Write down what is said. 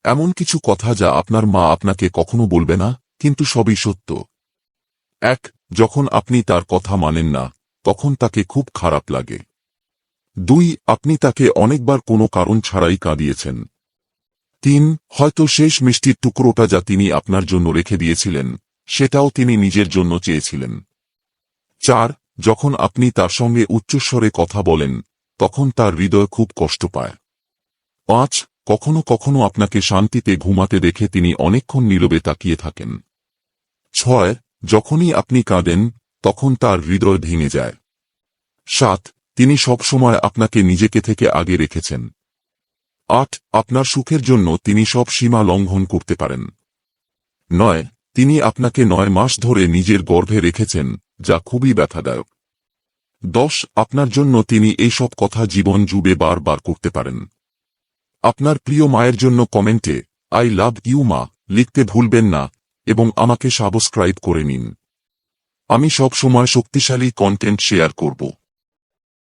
এমন কিছু কথা যা আপনার মা আপনাকে কখনো বলবে না, কিন্তু সবই সত্য। 1. যখন আপনি তার কথা মানেন না, তখন তাকে খুব খারাপ লাগে। 2. আপনি তাকে অনেকবার কোনো কারণ ছাড়াই কাঁদিয়েছেন। 3. হয়তো শেষ মিষ্টির টুকরোটা যা তিনি আপনার জন্য রেখে দিয়েছিলেন, সেটাও তিনি নিজের জন্য চেয়েছিলেন। 4. যখন আপনি তার সঙ্গে উচ্চস্বরে কথা বলেন, তখন তার হৃদয় খুব কষ্ট পায়। 5. কখনো কখনো আপনাকে শান্তিতে ঘুমাতে দেখে তিনি অনেকক্ষণ নীরবে তাকিয়ে থাকেন। 6. যখনই আপনি কাঁদেন, তখন তার হৃদয় ভেঙে যায়। 7. তিনি সবসময় আপনাকে নিজেকে থেকে আগে রেখেছেন। 8. আপনার সুখের জন্য তিনি সব সীমা লঙ্ঘন করতে পারেন। 9. তিনি আপনাকে 9 মাস ধরে নিজের গর্ভে রেখেছেন, যা খুবই ব্যথাদায়ক। 10. আপনার জন্য তিনি এইসব কথা জীবন জুড়ে বারবার করতে পারেন। আপনার প্রিয় মায়ের জন্য কমেন্টে আই লাভ ইউ মা লিখতে ভুলবেন না এবং আমাকে সাবস্ক্রাইব করে নিন। আমি সব সময় শক্তিশালী কন্টেন্ট শেয়ার করব।